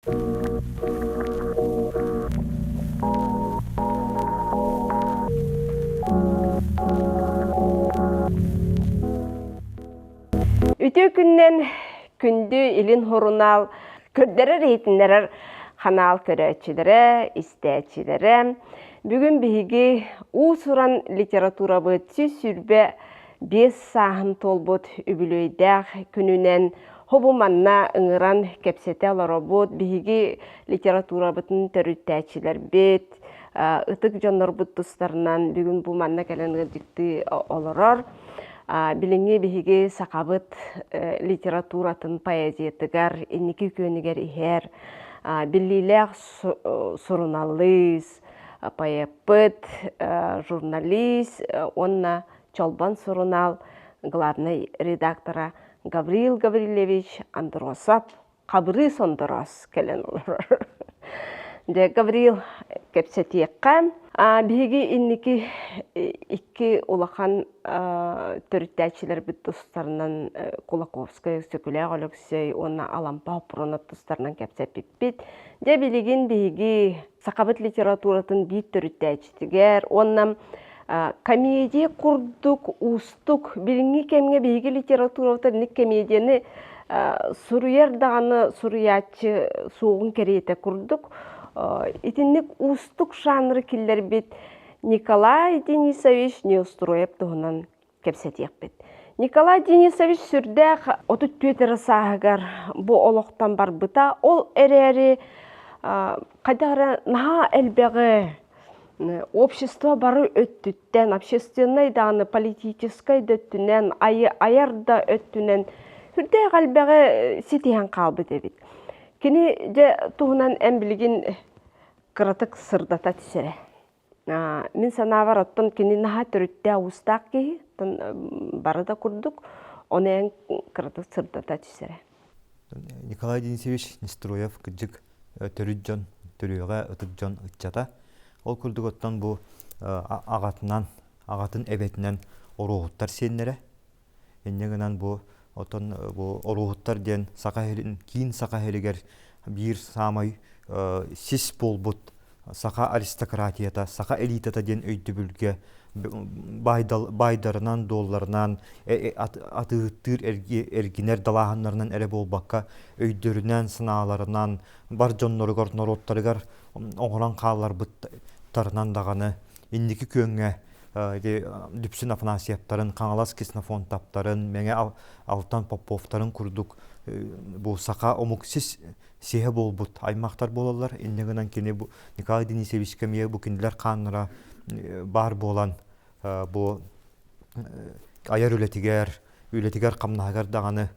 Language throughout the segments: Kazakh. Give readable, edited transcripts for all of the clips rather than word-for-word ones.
Үтө күннен күндү илин хорунал көрдөрөр рейтинлерер канал көрөчүлөрө, истечилери. Бүгүн биһиги уусуран литература бытчы сүрбе 5 саахын толбут үбүлөйдәк күнүнен хобуманна ыңыран кепсете олоробут биһиги литература бытын төрүттәчилер бет ытык жоннор буттустарынан бүгүн бу манна келен гыдыкты олорор. Билинги биһиги сакабыт литературатын поэзиятыгар инники көнүгер ихер биллилек суруналлыс поэппыт журналист онна чолбан сурунал главный редактора Гавриил Гаврилевич Андросов кабыры сондорос келен олор. Де Гавриил кепсетиекка биһиги инники икки улахан төрүттәчилер бит достарынан Кулаковская сөкүләк олексей онна алампа пронат достарынан кепсеппит. Де билигин биһиги сакабыт литературатын бит төрүттәчитигер оннам комедия курдук устук билинги кемге биһиги литературатын ник комедияны суруер даганы суруячы сугун керете курдук. Итинник устук жанры киллер бит Николай Денисович Неустроев туһунан кепсетиек бит. Николай Денисович сүрдәк отут төтер сагар бу олоктан барбыта ол эрери кадары наха элбеге общество бары өттүттен общественный даны политической дөттүнен аярда өттүнен сүрдәк элбеге ситиһен калбы дебит. Кини же туһунан эмбилигин кыратык сырдата түсере. Мин санавар оттон кини наха төрүттә устак ки барыда курдук, онен кыратык сырдата түсере. Николай Денисович Нестроев кыджык төрүджон төрүгө ытыкжон ытчата. Ол курдук оттон бу агатын эбетинен оругуттар сеннере. Эннегенен бу отон бу оругуттар ден сакахелин кийин сакахелигер бир самай сис болбут сака аристократията сака элитата ден өйдөбүлгө байдарынан долларынан атыыттыр эргинер далааханнарынан эре болбакка өйдөрүнөн сынааларынан бар жонноргор народтарыгар оңорон каалар буттарынан даганы индики көңө Дүпсін Афанасьевтарын, Қаңалас Кеснафон таптарын, мәңе Алтан Поповтарын күрдік. Бұл сақа омуксис сеhe болбут аймақтар болалар. Иннегінен кені Николай Денисович кемие бұл кенділер қаныра бар болан бұл аяр үлетігер қамнағар дағаны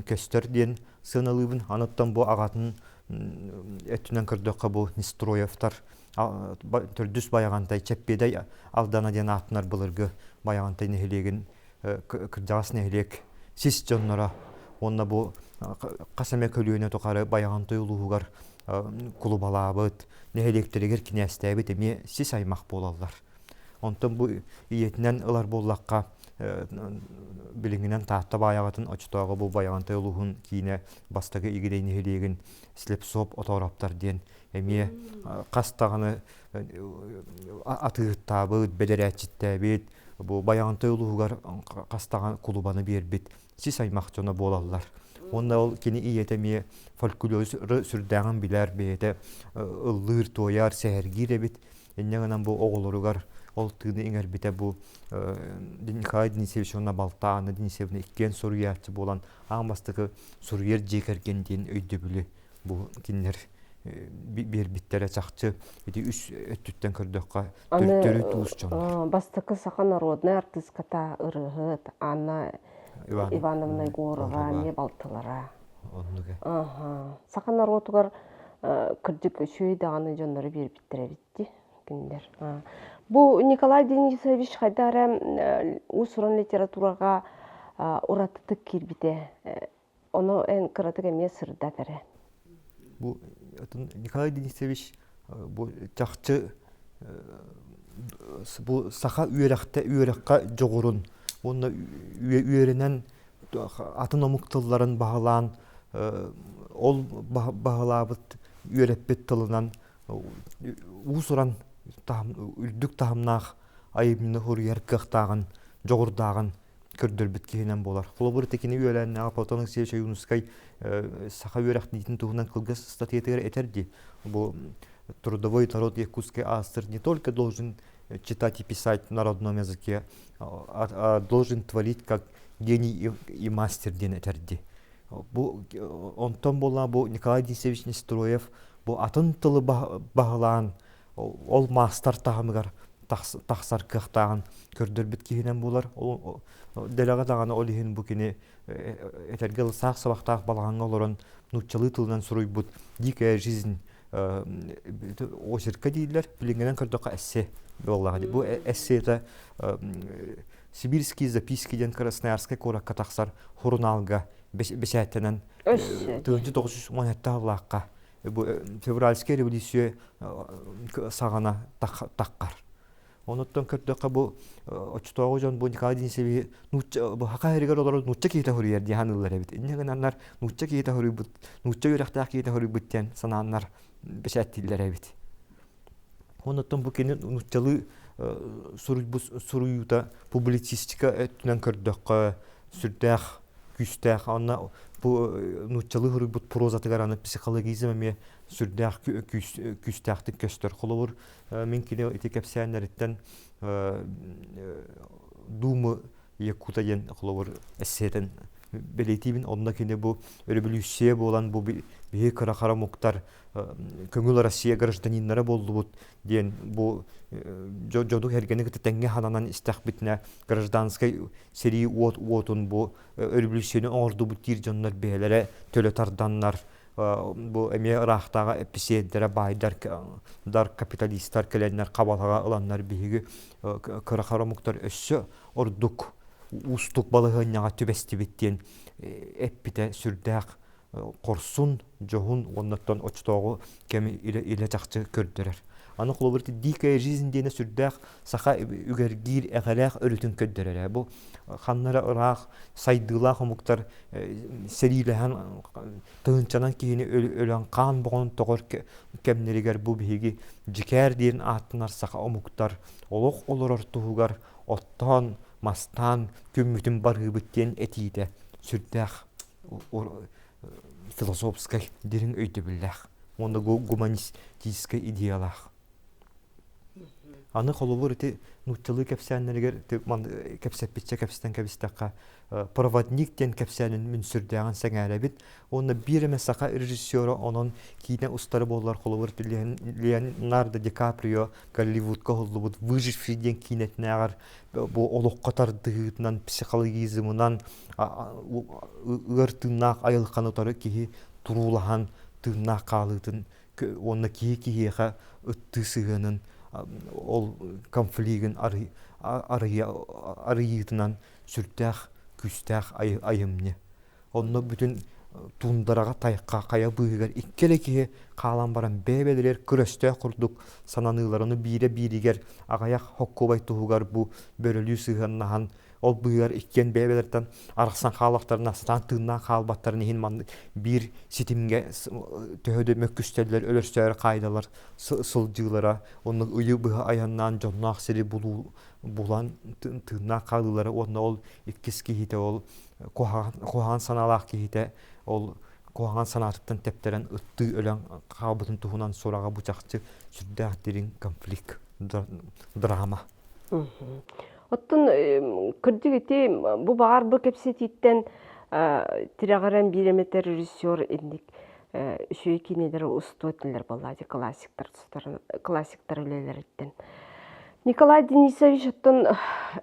көстер ден сыналыбын. Анаттан бұл ағатын өттінен күрдіққа бұл Нестроевтар түрдүс баяғантай чеппедей алдана ден атынар бұлырғы баяғантай нехелеген кіржағас нехелек сис жоннара онна бұл қасаме көлуіне тоқары баяғантай ұлығығар құлыбалабыт нехелектерегер кинестәбет еме сис аймақ болалар. Онтан бұл иетінен ылар боллаққа біліңінен тағта баяғатын очтағы бұл баяғантай ұлығын кейіне бастағы игідей нехелеген слеп соп отораптар ден эме кастаганы атыыттабыт белерәчиттәбит бу баягынтай улуугар кастаган кулубаны бербит сис аймак жона болалар. Онда ол кини иетеме фольклор сүрдәгән биләр бете ыллыр тояр сәһәргире бит эннәгән бу оголоругар ол тыны иңер бите бу Николай Денисович ona балтаны Денисовна иккен суруячы болан аңбастыгы суруер жекергенден өйдөбүлү бу кинлер бир биттере чакчы эти үс өттүттен көрдөккө төрү туус жон. Бастыкы сака народная артистката ырыгыт Анна Ивановна Егорова не балтылара. Сака народугар кырдык шүйдаганы жоннору бир биттере битти киндер. Бу Николай Денисович хайдары усуран литературага уратытык кирбите. Оно эн кыратык эме сырдатере. Бу Николай Денисович бу чакчы бу саха үйрөккө жогорун онда үйренен атын омуктулларын багалаан ол бағалабыт үйреппет тылынан уусуран үлдүк тахымнаах айымны хуруяр кыхтааган жоғырдааган көрдөрбүт киһинен болар. Холобур текини үйөләнне апотоның сеүче юнускай саха үйрәк дейтін туһунан кылгас статьятыгар этерди. Бу трудовой народ якутский автор не только должен читать и писать на родном языке, а должен творить как гений и мастер ден этерди. Онтон бола бу Николай Денисович Нестроев бу атын тылы бағылаан ол мастер тахымыгар тахсар кыхтаган көрдөрбүт киһинен булар. Делага таганы ол иһин бу кини этергел сак сабактаак балаганга олорон нуччалы тылынан суруйбут дикая жизнь очерка дийлер билингенен көрдөкка эссе боллагы. Бу эссе это сибирские записки ден Красноярская коракка тахсар хурналга бесәттенен 1917 лакка бу февральская революция сагана таккар. Онуттан көрдөккө бу очтогу жон бу Николай Денисович бу хакайрыгар олор нучча кийте хурuyar диһанылар бит. Иннеген аннар нучча кийте хурuyбут, нучча үрәктәк кийте хурuyбуттен сананнар бесәттиләр бит. Онуттан бу кини нуччалы суруйута публицистика өттүнөн көрдөккө сүрдәк күстәк анна бу нуччалы хурuyбут прозатыгар психологизм эме сүрдәк күстәктик көстөр холовур мен кине этикепсәннәрдән думы якута ден холовур эссетен белетибин онда кине бу революция болан бу бие кара муктар көңүл Россия гражданиннары болдубут ден бу жодук хергене теңге хананан истахбитне гражданской серии отун бу революцияны оңордубут тир жоннар бейлере төлөтарданнар бу эме рахтага эписеддере байдар дар капиталисттар келеннер кабалага ыланнар биги кара муктар өссө ордук устук балыгыняга түбестибиттен эппите сүрдәк корсун жохун оннаттан очтогу кеми иле жакчы көрдөрөр. Аны кулубурти дикая жизнь дене сүрдәк саха үгәргир әгәләк өрүтүн көддөрөр. Бу ханнара ырак сайдыла хомуктар серилеһен тынчанан кийини өлөн кан богон тогор кемнеригер бу биги жикер ден аттынар саха омуктар олок олорор тугар оттан мастан күмүтүн барыбыттен этиде сүрдәк философской дирин өйдөбүлләх. Онда гуманистическая идеялах. Аны холовур эти нуччалы кепсәннәргә кепсәппичә кепстән кебистәккә проводник тен кепсәнен мүнсүрдәгән сәңәрә бит. Онда биреме сака режиссеры онын кийне устары боллар холовур Леонардо Ди Каприо Голливудка холлубут выживший ден кинетнәгәр бу олокка тардыгынан психологизмынан ыртынак айылкан утары ки турулахан тынна калытын онна кие-киеха ыттысыгынын ол конфликтин арыйытынан сүртәк күстәк айымны. Онна бүтүн тундарага тайкка кая быгар иккелеки калан баран бебелер көрөстө курдук сананыларыны бире-биригер агаяк хоккобай тугар бу бөрөлүү сыгыннахан ол быгар иккен бебелерден араксан халактарына стан тынна халбаттарын хин бир ситимге төһөдө мөккүстөлөр өлөрсөр кайдалар сылжылара оны уйу быга аяннан жоннак сери булан тынна калылары онна ол иккис кихите ол кохан саналак кихите ол кохан санатыптан тептерен ытты өлөн кабытын туһунан сурага бучакчы сүрдәктерин конфликт драма. Оттон кырдыгыте бу багар бу кепсетиттен тирагаран биреметер режиссер эндик үшөй кинелер устотнелер баллади классиктар үлелерден. Николай Денисович оттон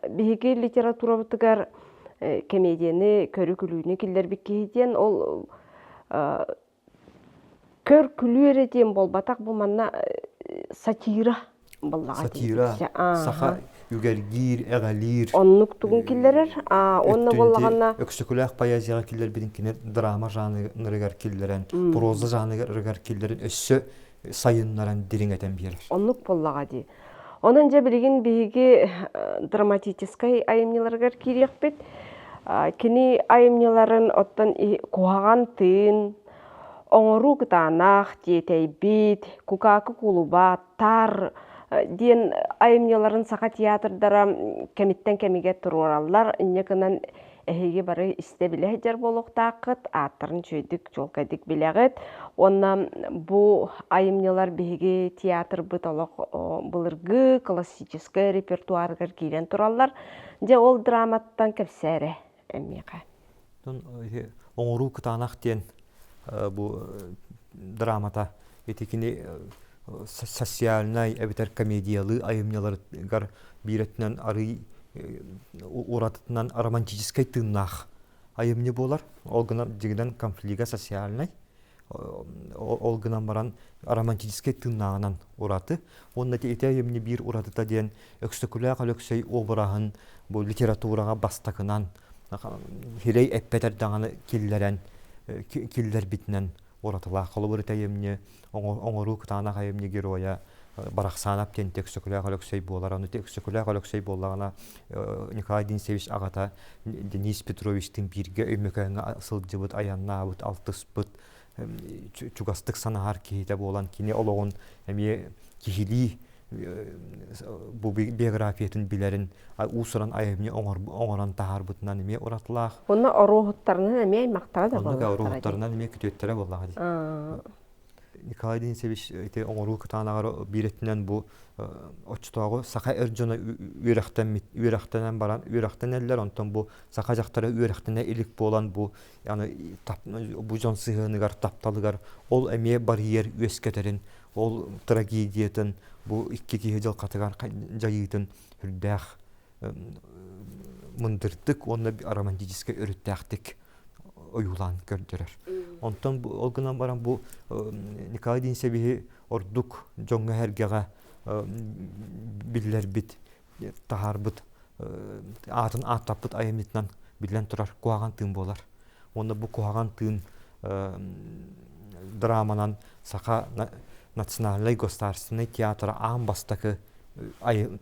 биги литература бутыгар комедияны көрү күлүүнү киллер биккейден ол көр күлүүреден болбатак бу манна сатира боллагы. Сатира саха үгәргир әгәлир оннук тугун киллерер онна боллаганна өксөкүләк поэзияга киллер биринкине драма жанрыгар киллерен проза жанрыгар киллерен өссө сайыннаран дириңетен бирер. Оннук боллагы. Онун же билген биги драматический айымнеларгар кирекпет. Кини айымнеларын оттан куаган тыын, оңору кытаанах диетейбит, кукакы кулуба, тар диен айымняларын саха театрдара кемиттен кемиге турураллар, иннекынан эһиги бары исте билэхидер болуктаакыт, аттарын чөйдүк, жолкайдык билегит. Онна бу айымнялар биһиги театр бытолок былыргы классический репертуаргар киирен тураллар. Же ол драматтан кепсәре эммиға. Оңору кытаанах диен бу драмата этикини социальный эбитер комедиялы айымняларгар биретинен ары уратытынан романтический тыннах айымны болар. Ол гына жигден конфликта социальный ол гына баран романтический тыннагынан ураты. Онда эти айымны бир уратыта диен өксөкүлө калөксөй обырахын бу литературага бастакынан хирей эппетер даганы киллер битнен уратыла колбур тайымны оңору кытаана кайымны героя барахсанап тен тексөкүлө калөксөй болар. Аны тексөкүлө калөксөй боллагана Николай Денисевич агата Денис Петровичтин бирге өймөкөңө сылжыбыт аяннабыт алтыспыт чугастык санаар кийде болан кини ологун эми кихили бу биографиятын билерин усуран айымны оңоран таарбытынан эми уратылах. Онна орохуттарынан эми аймактара да болар. болар. Орохуттарынан эми күтөттөрө болар. Николай Денисевич эти оңору кытаанагар биретинен бу очтогу сака эржона үйрактенен баран үйрактенелер онтон бу сака жактары үйрактене илик болан бу яны бу жон сыгыныгар тапталыгар ол эме барьер үескетерин ол трагедиятын бу 2 жыл катыгар жайытын хүрдэх мындырдык онна романтический өрүттәхтик оюлан көрдөрөр. Онтон ол гынан баран бу Николай Денисевич ордук жоңга хергега биллер бит тахарбыт атын аттапыт айымнытынан билен турар куаган тын болар. Онда бу куаган тын драманан сака национальный государственный театра аң бастакы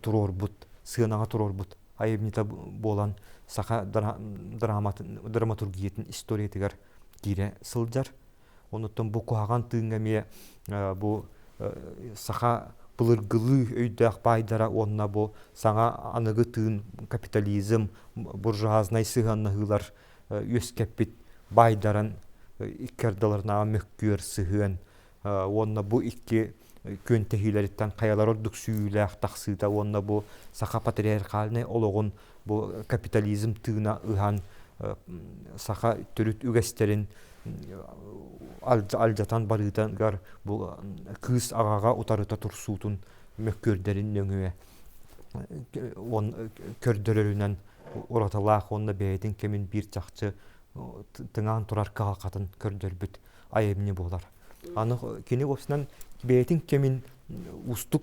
турорбут, сыынага турорбут айымныта болан сака драматургиятын историятыгар кире сылжар. Онуттан бу куаган тынгаме бу сака былыргылы өйдәк байдара онна бу саңа аныгы тыын капитализм буржуазный сыганнагылар өскеппит байдаран иккердаларына мөккөр сыгын онна бу икки көнтехилерден каялар ордук сүүлэх таксыта онна бу сака патриархальный ологун бу капитализм тыына ыхан сака төрүт үгестерин алжатан барытангар бу кыз агага утарыта турсуутун мөккөрдерин нөңүө он көрдөрөрүнөн ураталаах онна бэйдин кемин бир жакчы тыңаан турар каалкатын көрдөрбүт айымны болар. Аны кини опсунан бэйдин кемин устук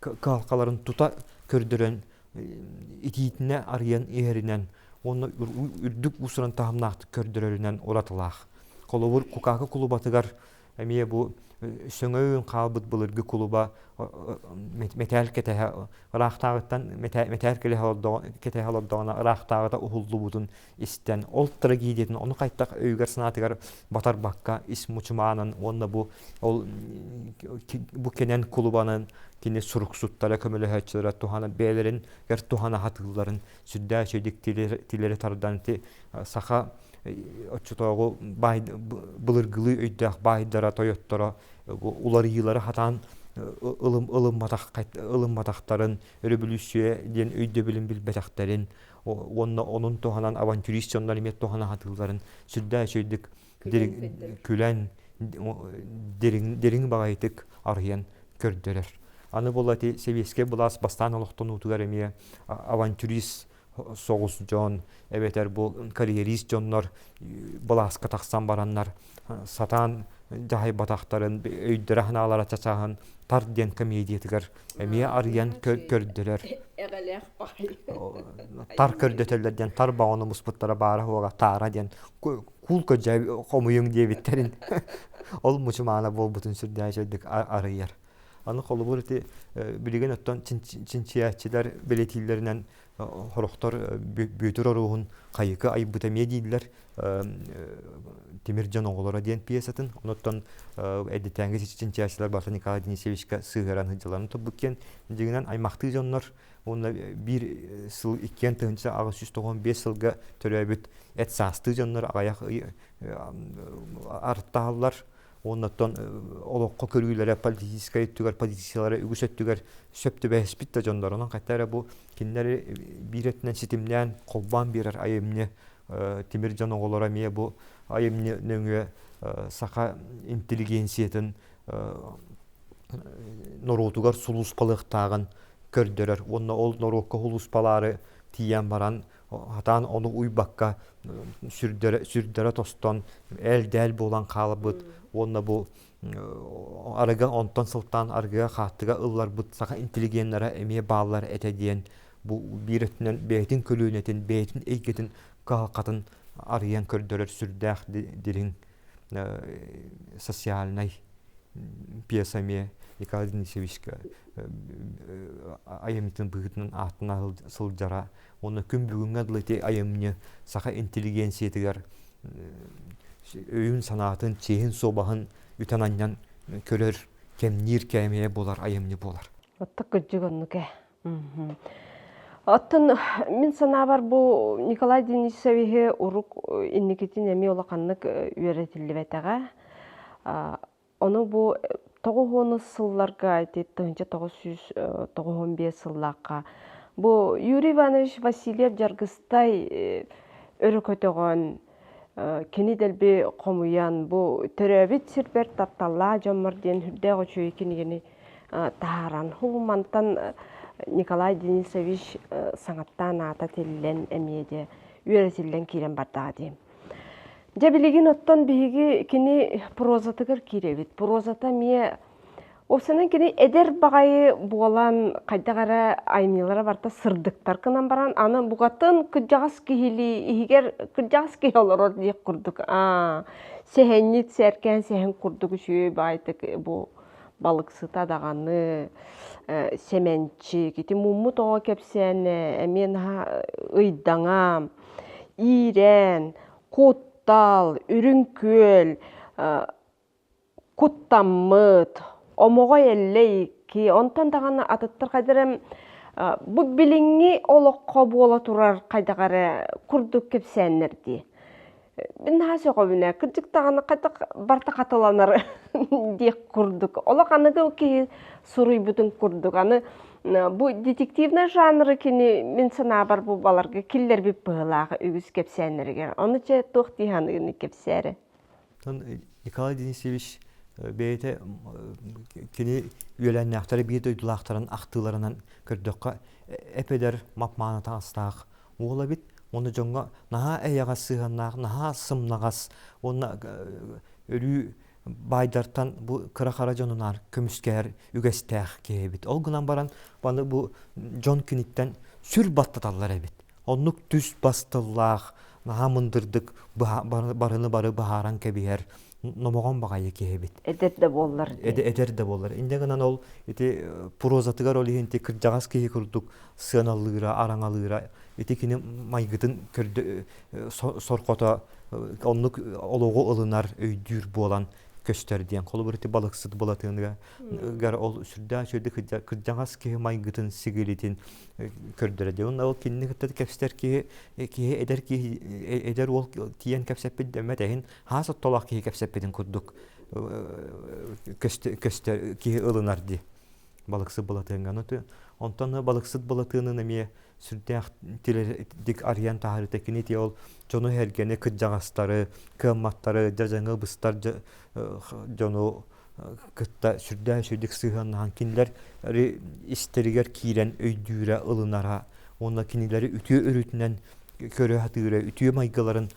каалкаларын тута көрдөрөн итиитине арыян эринен онна үрдүк усуран таамнаакты көрдөрөрүнөн ураталаах. Коловур кукакы кулубатыгар эмие бу сөңөйүн калбыт былыргы кулуба метал кетеhe рахтагыттан метал кетеhe холоддогона рахтагыта ухуллубутун истен ол трагедиятын ону кайттак өйгөр санатыгар батар бакка ис мучуманын онна бу ол бу кенен кулубанын кини суруксуттара көмөлөһөчүлөр тухана бээлерин гер тухана хатыларын сүддө сөйдик тилери тардан сака очтогу былыргылы өйдөх байдара тойоттора улар йылары хатан ылым матактарын өрөбүлүшүө ден өйдө билим билбетактарын онун туханан авантюрист жондар эмет тухана хатыларын сүддө сөйдик күлен дерин багайтык арыян көрдөрөр. Аны болати Советский булас бастан олоктон утугар эмие авантюрист соғыс жон, эбетер бу карьерист жоннор баласка таксан бараннар сатан жахай батактарын өйдөрө ханалара чачаган тар ден комедиятыгар эмие арыян көрдөрөр. Тар көрдөтөлөрден тар баганы муспуттара бара хуга тара ден кулка жай комуюң дебиттерин ол мучумана болбутун сүрдәжөдүк арыяр. Аны колубурти билген оттон чинчиячилер билетиллеринен хорохтор бүтүр оруун кайыкы айбыта медийлер Тимиржан оголора диен пьесатын оноттон эдитәңге сичен чачлар барса Николай Денисевичка сыгыран хыжаларын тобукен дигенен аймакты жоннор онна бир сыл 2-агыс 195 төрөбүт эт састы жоннор аяк арттааллар оннотон олокко көрүлөрө политическая түгөр позициялары үгүсөттүгөр сөптүбэспит да жоннор онон кайтара бу киндер биретнен ситимнен колбан берер айымны Тимиржан оголора мие бу айымны нөңө сака интеллигенциятын норотугар сулуспалыктагын көрдөрөр. Онна ол норокко хулуспалары тиян баран хатан оны уйбакка сүрдөрө тостон элдел болан калыбыт. Онна бу арыга онтон сылтан арыга хаттыга ыллар бут сака интеллигентлера эмие баалар этедиен бу биретнен бетин көлүнетин бетин эйгетин катын арыян көрдөрөр сүрдэх дирин социальный пьесами Николай Денисевичка айымтын быгытын атына сылжара оны күн бүгүнгө дылыты айымны сака интеллигенциятыгар өйүн санаатын чейин собахын үтананнан көрөр кемнир кемие болар айымны болар. Отта көджөгөннүкэ. Оттон мен санаа бар бу Николай Денисевиче урук инникитин эми олаканнык үйрөтүлүбетеге. Оны бу 9 сылларга айтет 1995 сыллакка. Бу Юрий Иванович Васильев жаргыстай өрөкөтөгөн кини делби комуян бу төрөбүт сирбер татталла жоммор ден хүрдөгө чөйкинигини тааран хулмантан Николай Денисевич саңаттан ата теллен эмиеде үйрөтүлген кирен бардады. Жабилигин оттон биги кини прозатыгар киребит. Прозата мие осынан кини эдер багайы буолан кайдагара айнылара барта сырдыктар кынан баран аны бугатын кыжагас кихили игер кыжагас кихолорор диек курдук. Сехеннит серкен сехен курдук шүй байтык бу балыксыта даганы семенчи кити мумму тоо кепсен эмен ыйдаңа ирен куттал үрүнкөл куттаммыт омого эллей ки онтон даганы атыттар кайдырым бу билиңи олокко буола турар кайдагары курдук кепсеннерди. Мен хасыго бине кырдык даганы кайда барта катыланар диек курдук. Олоканыгы ки суруй бүтүн курдук. Аны бу детективный жанры кини мен санаа бар бу баларга киллер бип былагы үгүс кепсеннерге. Оны че тохтиханы кепсере. Николай Денисевич бейте кини үйеләннәктәре бир дойдулактарын актыларынан көрдөккө эпедер мапманы тастак. Ола бит оны жоңга наха эяга сыганнак, наха сымнагас, оны өрү байдартан бу кыракара жонунар көмүскер үгестәх кебит. Ол гынан баран баны бу жон киниттен сүр баттаталлар эбит. Оннук түз бастыллах, наха мындырдык барыны бары бахаран кебиер. Номогон багайы кебит. Эдер де боллар. Эдер де боллар. Инде гынан ол эти прозатыгар ол ихинти кыржагас кеи курдук сыаналыра, араңалыра, эти кини майгытын көрдө соркото оннук олого ылынар өйдүр болан көстөр диен. Колу бирти балыксыт болатыгыга гар ол сүрдө сөйдө кыржагас кеи майгытын сигилитин көрдөрдө. Онда ол кинни кытты кепстер ки эдер ол тиен кепсеппит демеден хасат толак ки кепсеппитин курдук көстөр ки ылынар ди. Балыксыт болатыгыга онтон балыксыт болатыгынын эми сүрдө дик ариан тахарытекини ти ол жону хергене кыржагастары, кымматтары, жажаңы быстар жону кытта сүрдө сөйдүк сыганнан кинилер истеригер кирен өйдүүрө ылынара, онда кинилери үтүө өрүтүнөн көрө хатыра, үтүө майгаларын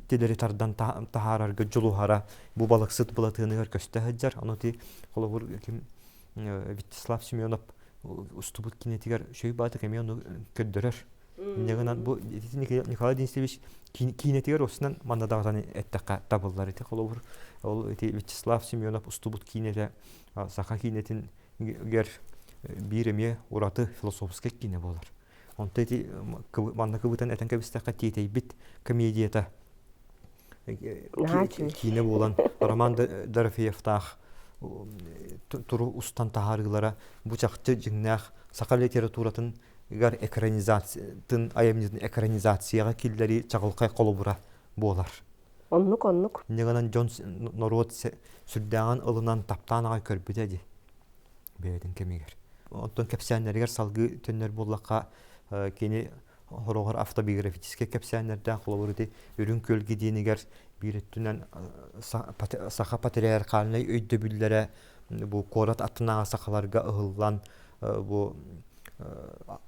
телери тардан тахарарга жолухара бу балыксыт болатыгыны көстө хаджар. Анути колобур ким Вячеслав Семенов устубут кинетигер шөй батык эми ону көддөрөр. Негенан бу Николай Денисевич кинетигер осунан мандадаган эттекка табыллар эти колобур. Ол эти Вячеслав Семенов устубут кинете саха кинетин гер бир эме ураты философский кине болар. Онта эти манна кыбытан этен кебистакка тиетейбит комедията кине болан Роман Дорофеевтах туру устан тахарылара бу чакчы жиңнах сака литературатын гар экранизациятын аямнизин экранизацияга киллери чагылкай колубура болар. Оннук. Неганан Джонс норот сүрдәгән ылынан таптанага көрбүдә ди. Бәдин кемигер. Онтон кепсәннәргә салгы төннәр буллакка кени хорогор автобиографический кепсәннәрдә колубурды үрүн көлгә динигер бириттүнән саха патриархалны өйдө бүлләре бу корат атынага сахаларга ыгылган бу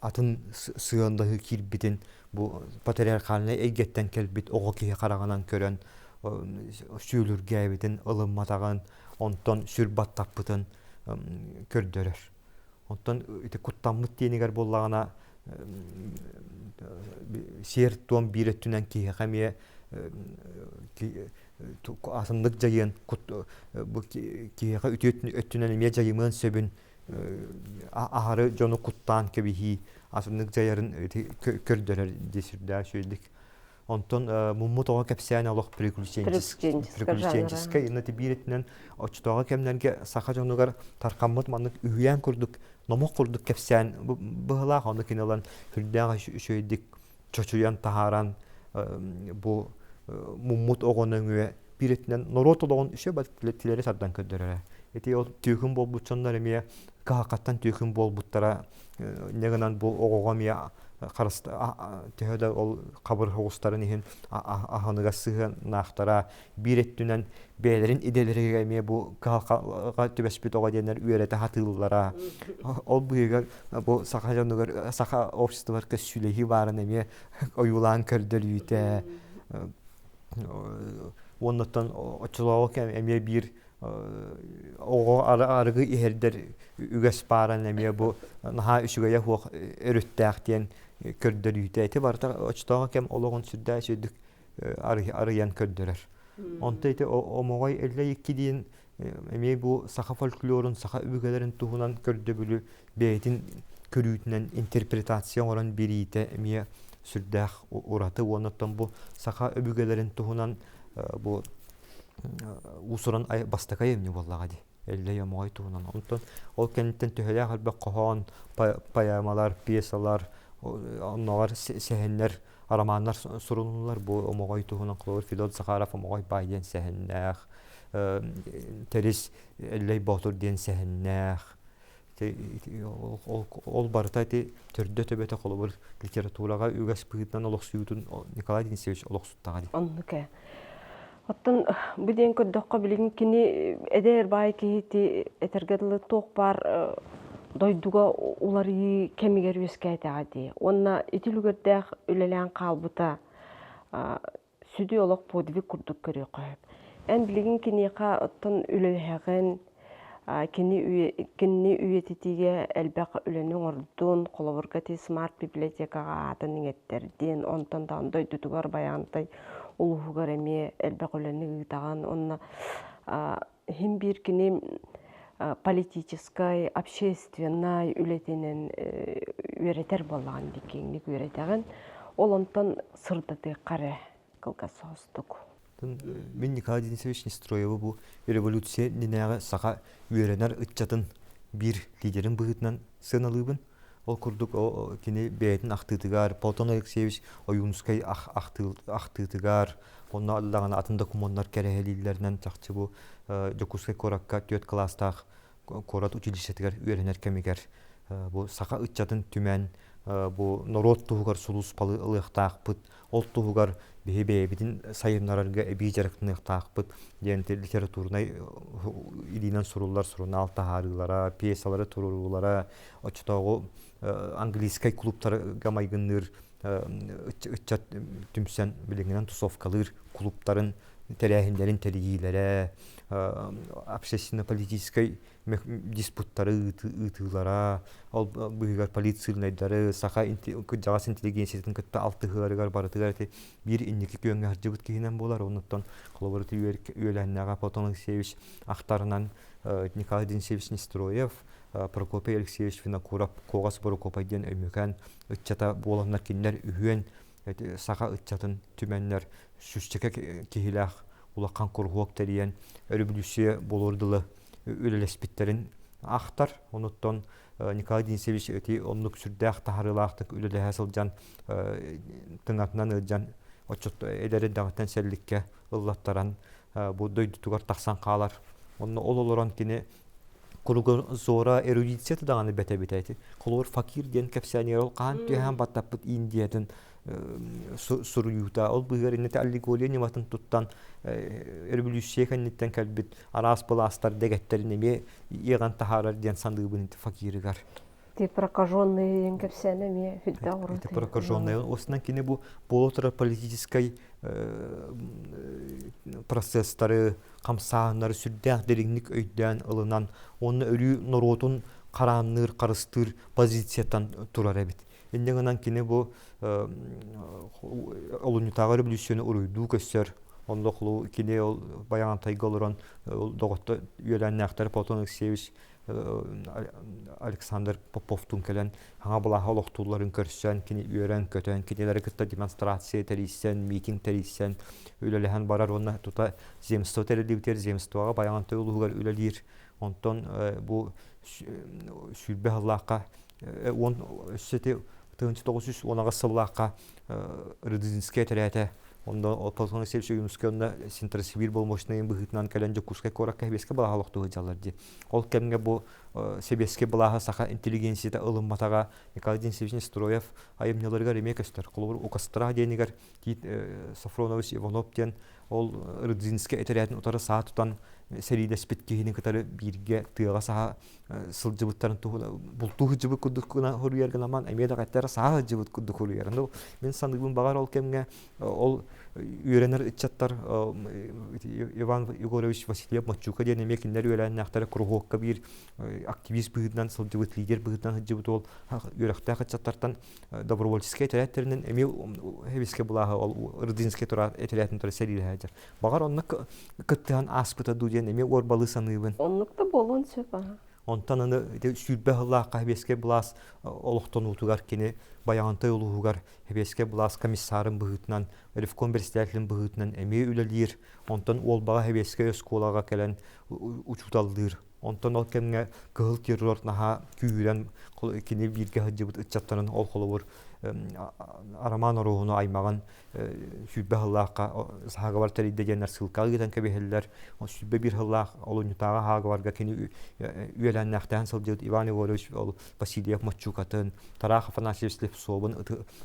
атын сыгындагы кирбитин бу патриархалны эйгеттен келбит ого кие караганан көрөн сүүлүргә битин ылымматаган онтон сүрбат таппытын көрдөрөр. Онтон ите куттаммыт денигер боллагана сертон бириттүнән кие хамия асындык жайын бу киега өттүнөн эме жайымын сөбүн ахары жону куттан кебихи асындык жайарын көрдөрөр десирдә шөйдик. Онтон муммутога кепсәне алох приключенческая иннати биретнен очтога кемнерге саха жонугар таркаммыт маннык үйән курдук номок курдук кепсән быгыла хоны киналан хүрдәгә шөйдик чочуян тахаран бу муммут огоныңы биретнен норотологон үше батлеттилери сардан көдөрөр. Эти ол түйкүн болбутчондар эме кахакаттан түйкүн болбуттара негенан бу огого мия караста төһөдө ол кабыр хогустарын ихин аханыга сыгынактара биреттүнен бээлерин иделерге эме бу кахакка төбөспүт ого денер үйрөтө хатыллара ол буйгар бу сахажанугар саха обществоларга сүлехи барын эме оюлан көрдөрүйтө оннотон очулоо кем эме бир ого арыгы ихердер үгәс баран эме бу наха үшүгә хуак өрөттәктен көрдөрүйтө эти барта очтога кем ологон сүрдә сүдүк арыян көрдөрөр. Онта эти омогой 52 дин эме бу саха фольклорун саха үгәләрен туһунан көрдөбүлү бейтин көрүтүнөн интерпретация оран берите эме сүрдәх ураты оннотон бу саха үгәләрен туһунан бу усуран бастакай эмне боллага ди. Элле ямой туһунан онтон ол кенттен төһөлә халбы коһон поэмалар, пьесалар, онногар сәһеннәр, романнар сурунлар бу омогой туһунан Клор Федот Захаров омогой байден сәһеннәх, терис элле ботур ден сәһеннәх. Ол барта ти төрдө төбөтө колобур литературага үгәс пыйтан олоксуютун Николай Денисович олоксуттага ди. Оннуке. Оттон биден көддөккө билген кини эдер бай кихити этергедлы ток бар дойдуга улары кемигер үскәйтәгә ди. Онна итилүгәрдәк үлелән калбыта сүдү олок подвиг курдук көрө кайып. Эн билген кинега оттон үлеләгән кини үйетитиге элбәк үленең ордун колобургати смарт библиотекага атын ниңеттердин онтон да дойдугар баянтай улугар эме элбәк үленең таган онна хим бир кини политической, общественной үлетенен үйретер болған декеңдік үйретеген. Ол онтан сырдаты қары қылға соғыстық. Мен Николай Денисович Нестроева бұл революция ненеға сақа үйренер үтчатын бір лидерін бұғытынан сыналыбын. Ол күрдік кені бәйтін ақтытығар, Платон Алексеевич Оюнскай ақтытығар, онна аллағана атын документар кәрәхелилерінен чақчы бұл Жокускай коракка төт класстақ корат училищетігер үйренер кемегер. Бұл сақа үтчатын түмен, бұл народ туғығар сулус палы ылықтақ бұд, ол туғығар бейбейбетін сайынларарға әбей жарықтың ықтақ бұд, дегенде литературнай илинен сұрулар сұрына алтағарылара, пьесалары тұрулара, очтағы английскай клубтар гамайгыныр, үтчат түмсен білігінен тусовкалыр клубтарын терәһиннәрин тәригиләре, общественно-политической диспуттары ытылара, ол быгар полицияләре, саха жагас интеллигенциятын кытта алтыгыларыгар барытыгар бир инники көңгә харҗыбыт киһинен булар, онуттан колобор үеләннәгә Платон Алексеевич ахтарынан Николай Денисевич Нестроев, Прокопий Алексеевич Винокуров, Когас Прокопайден өймөкән ытчата боланнар киннәр үһүен саха ытчатын түмәннәр сүстәкә киһиләх улаккан кургуак тәриян революция болордылы үлелеспиттерин ахтар. Онуттан Николай Денисевич эти онлук сүрдәх тахарылахтык үлелеһә сылжан тыңатнан ылжан очот эдере дагытан сәллеккә ыллаттаран бу дойдутугар тахсан калар. Онны ололорон кини кургур зора эрудиция тудаганы бете-бетәйти. Колор факир ден кепсионер ол кан төһән баттапыт Индиятын суруюта ол быгырынны аллегория нематын туттан революция кеннеттен калбит арас баластар дегеттерин эме яган тахарар ден сандыгын факиригар. Ти прокаженные енгепсенами хүддәуры. Ти прокаженные осынан кине бу болотра политической процесстары камсааннар сүрдәх дереңник өйдән ылынан оны өрү норотун каранныр карыстыр позициятан турар бит. Эндегеннән кине бу олунутагы революцияны уруйду көссөр. Онда кылу кине ол баяган тайгалыран доготто үеләннәктәр Платон Алексеевич Александр Поповтун келен аңа булаһа олохтулларын көрсән кине үерән көтән кинеләре кытта демонстрация терисен митинг терисен үлеләһән барар онна тута земство тердибтер земствога баяган тыйлыгар үлелир. Онтон бу сүлбе Аллахка он сете 1910 сыллакка Рыдзинская терәтә. Онда Платон Алексеевич Юнускенда Синтрасибир болмошнайын быгытнан кәләнҗә кускай коракка беске балаһалыктыгы җалар ди. Ол кемгә бу себеске балаһа саха интеллигенцияда ылым матага Николай Денисевич Нестроев айымныларга ремекестер. Кулур укастыра денигәр кит Сафронович Ивановтен ол Рыдзинская терәтен утары саатутан серийде спиткеһинең кытары бирге тыга саха сылҗыбыттарын бултуһы җыбы кудукына хөрүяргә наман әмәдә гаттар саха җыбыт кудук хөрүярында мен сандыгын багар ол кемгә ол үйренер ичаттар Иван Егорович Васильев Матчука дигән мекиннәр үеләннәктәре кругокка бир активист быгыдан сылҗыбыт лидер быгыдан җыбыт ол үрәктә ичаттардан добровольческий терәттернең эме хебиске булаһы ол Рыдзинский тора этерәтен тора серийде хаҗар багар онны кыттыган аспыта дигән эме орбалы саныйбын Онлукта болон сөп. Онтан аны сүлбе Аллахка хебеске булас олохтон утугар кини баянтай улугар хебеске булас комиссарын быгытнан ревком председателин быгытнан эме үлелир. Онтан ол бага хебеске школага келен учуталдыр. Онтан ол кемге кыл террор наха күйрен кини бирге хаҗыбыт ичаттарын ол колобур Араман орогуну аймаган сүлбе Аллахка сагабар теридде генер сылкал гитен кебеллер. Сүлбе бир Аллах олунутага хагабарга кини үеләннәктән сылҗыт Иван Егорович ол Васильев Матчукатын Тарах Афанасьевич Собын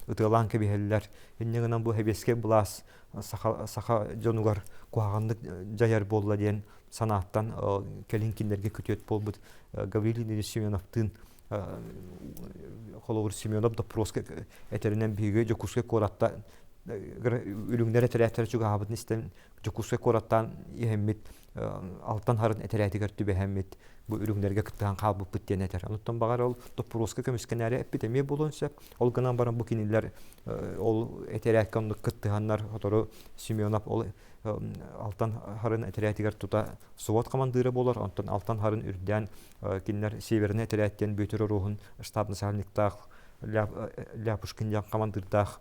ытылан кебеллер. Иннегеннән бу хебеске булас саха жонугар куагандык жаяр болла дигән санаттан келинкинләргә көтөт болбут Гаврилий Семеновтын Холовыр Семенов да проска этеринен биге жокуске коратта үлүңнәр этерәтер чуга хабытны истен жокуске кораттан ихеммит алтан харын этерәтигәр түбәһәммит бу үлүңнәргә кыттан кабып биттен этер. Онтан багар ол да проска көмескәнәре эпидемия булынса ол гынан баран бу киниләр ол этерәткән кыттыганнар хотору Семенов ол алтан харын этерәтигәр тута совет командиры булар. Онтан алтан харын үрдән кинләр северне этерәттән бөтөр рухын штаб начальниктах Ляпушкин ян командирдах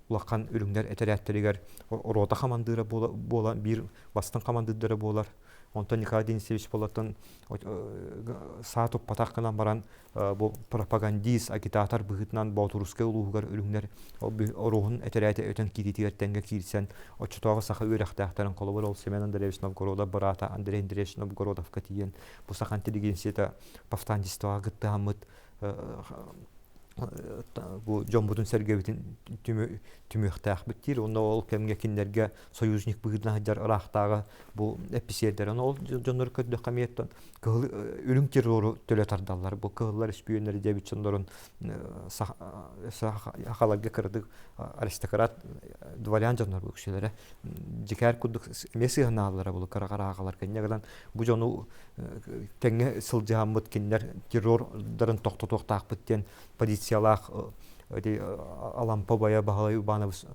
улаккан үлүңнәр этерәттеригәр рота командиры була бир бастан командирлары булар. Онтан Николай Денисевич Полотон саатуп патаккынан баран бу пропагандист агитатор быгытнан Баутурускай улугар үлүңнәр рухын этерәте өтен киритигәттәнгә кирсән очтагы саха үрәхтәхтәрен колобор ол Семен Андреевич Новгородов брата Андрей Андреевич Новгородов катиен бу сахан интеллигенцияда повстанчество гыттамыт bu Жомбутун сергебитин түмүхтаах биттир. Онда ол кемге киндерге союзник быгына хаджар ырахтагы бу эписердер. Ол жоннор көддө камиеттен кыл үлүм террору төлө тардалар. Бу кыллар испиондары дебит чондорун сахаларга кырдык аристократ дворян жоннор бу кишилере жикер кудук меси ханалары бу карагалар кеннегдан бу жону теңе сылжаамыт киндер террордарын токтотуктаак биттен позициялах алампа бая баһалай убанабыз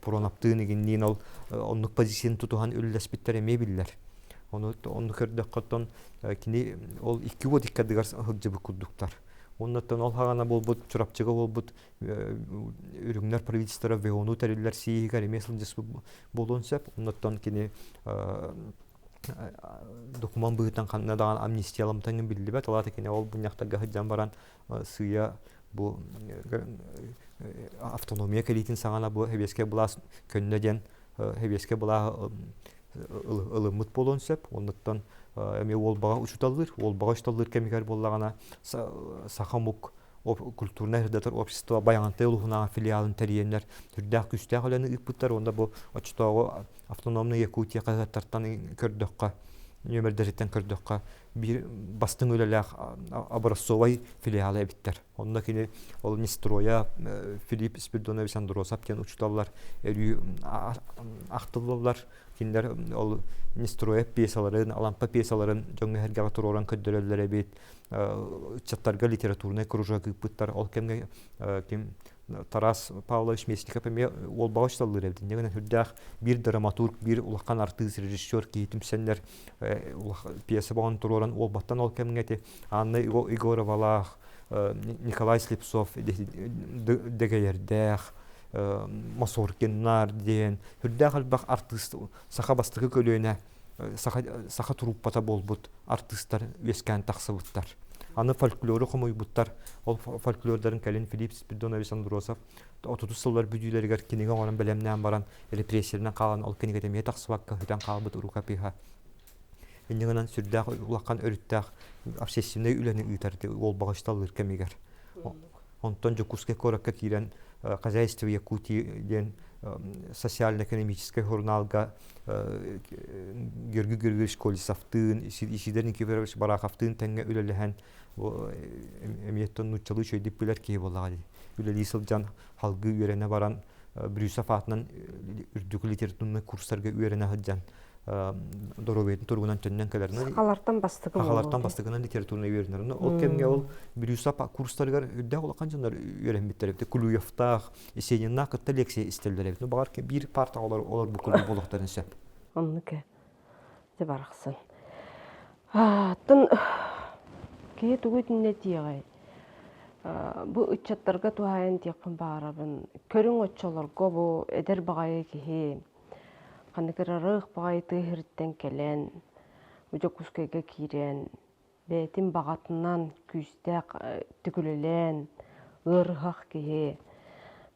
пуронаптыыны нин ол оннук позицияны тутухан үлләспиттер эме биллер. Onu кырдык коттон кини ол 2 год иккадыгар хыджыбы кудуктар. Оннан ол хагана болбут чурапчыга болбут үрүңнөр правительствора веону терилер сигар эмесил жес болонсап. Оннан кини документ быгытан каннадаган амнистияламтан биллибет. Алар кини ол буняктарга хыджан баран сыя bu автономия кредитин саңана бу хебеске булас көннеден хебеске була ылымыт болонсеп оннан эме ол бага учуталыр ол бага учуталыр кемигер боллагана сахамук культурный редактор общества баянты улуна филиалын териеннер түрдәк күстәк аланы ипуттар онда бу очтогы автономный Якутия казаттартан көрдөккө нөмердерден көрдөккө bir bastın öyleler образцовый filiali bitter. Onda kini ol Nistroya Filip Spiridonovic Androsapken uçtallar aktıldılar. Kinler ol Nistroya piyesaların, Alampa piyesaların jonga herge oran köddörellere bit çattarga literaturuna кружок ипыттар. Ol kemge kim Taras Pavlovich Mesnikov эме ол багышталыр эбди. Негенен хүрдәк bir dramaturg, bir улаккан артист, режиссер кийтимсеннер пьеса баган туроран ол баттан ол кемгети Анна Игоровалах, Николай Слепцов дегеердәк Масоркиннар ден хүрдәк албак артист саха бастыгы көлөөнө саха труппата болбут артисттар вескән таксыбыттар. Аны фольклоры комуйбуттар. Ол фольклордарын кален Филипп Спиридонович Андросов 30 сыллар бүдүлергер кинеге онан белемнән баран репрессиялардан калган ол кинеге деме таксыбакка хитан калбыт урукапиха. Иннегенен сүрдәк улаккан өрүттәк обсессивный үләне үтәрде ол багышталыр кемигер. Онтон Жукуске коракка тирен хозяйство Якутии ден социально-экономический журналга гөргү школы сафтын исидерин кибербеш барахафтын тәңгә үлеләһән эмиеттон нуччалый чөйдип билер ки булагы. Үлелисел жан халгы үйрәнә баран Брюсов атынан үрдүк литературный курсларга үйрәнә хаҗан. Доробетін тургунан төннен кәләрне Сахалардан бастыгынан литературный үйренерне. Ол кемге ол Брюсов курсларга үдә улакан жаннар үйрәнмиттер. Кулуевтах, Есенинна кытта лекция истелдер. Багар ки бир парта олар бу кулу булыктарын сәп. Оннуке. Де бараксын. Тын ки тугытын нетиягай. Бу үччаттарга туайын тиякпын барабын. Көрүң оччолорго бу эдер багай ки Каныкырарых багайты хирттен келен, Жокускайга кирен, бетин багатынан күстәк түгүлелен, ырхак кие,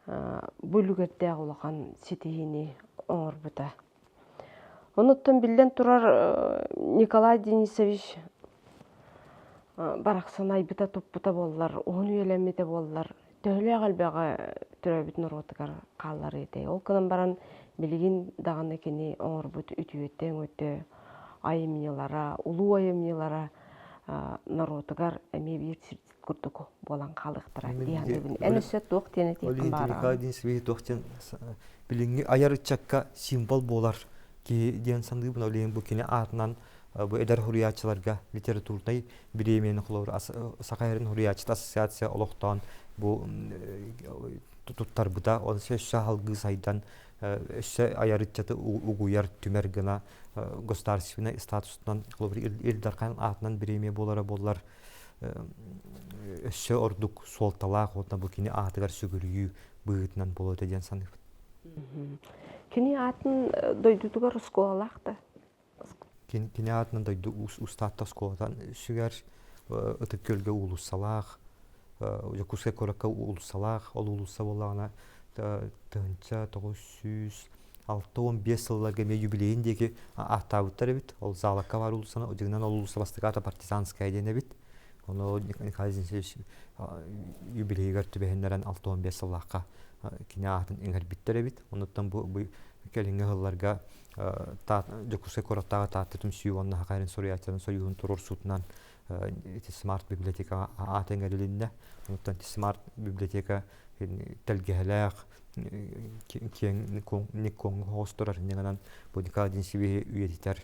бүлүгердә улакан ситихини оңорбута. Онуттан билден турар Николай Денисович бараксан айбыта топпута боллар, он үйлемете боллар, төлө калбага төрөбүт норотугар каллар эте. Ол кынан баран билигин даганы кини оңорбут үтүөттен өтө айымнылара, улуу айымнылара наротугар эми бир сиртит курдук болан калыктыра дияныбын. Энөсө ток тенети бар. Николай свей токтен билинги аярычакка символ болар ки диен санды бу олен бу кини атынан бу эдер хуриячыларга литературный биремен хлор Сакайрын хуриячы ассоциация олоктон бу туттар буда он сөз халгы сайдан эше аярычаты угуяр түмергена государственный статустан элдаркан атынан биреме болар эше ордук солталак отна бу кини атыгар сүгүрүү быытынан болот деген санып. Кини атын дойдутугар сколалакта. Кини атынан дойду устатта сколатан сүгөр ытык көлгө улуссалак Жокуске коракка улуссалак ол улусса боллагана тынча 906-15 сылларга ме юбилейиндеги аттабыттар бит. Ол залакка бар улусана, одигнан ол улуса бастыгата партизанская дене бит. Onu Николай Денисович юбилейгер түбәһеннәрен 6-15 сыллакка кинаатын иңер биттер бит. Онуттан бу келинге хылларга та Жокускай кораттагы тааттым сүйүннө хакарын сориятын союун турur сутунан смарт библиотека атенгерилинде. Онуттан смарт библиотека телгелек кен никон хостурар негенан бу Николай Денисович үйетитер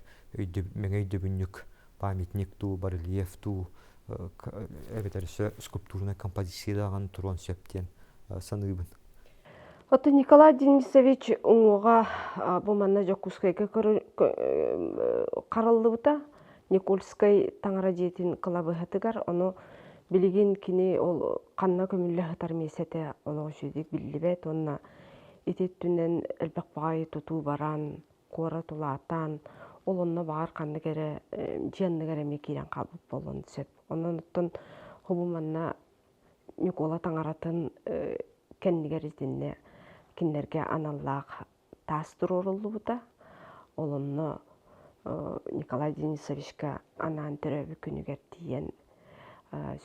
меңей дөбүннүк памятник ту барельеф ту эветерсе скульптурная композициядаган турган сөптен саныыбын. Оты Николай Денисович уңуға бұл манна Жокускайга қаралдыбыта Никольскай таңара жетін қылабы хатыгар, оны билеген кини ол қанна көмілі хатар месеті олығы жүйдік білібет, онына ететтінен әлбәк бағай тұту баран, қора тулатан, ол онына бағар қанны кәрі жанны кәрі мекейден қабып болын сөп. Онын ұттын құбы манна Никола таңаратын кәннігер ізденне кинлерге аналлах тастыр орылды бұта. Олынны Николай Денисовичка анан түрәбі күнігер дейін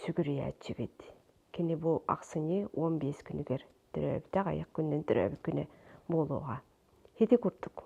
сүгірия жібет. Кені бұл ақсыны 15 күнігер түрәбі тағайық күннен түрәбі күні болуға. Хеті күрттік.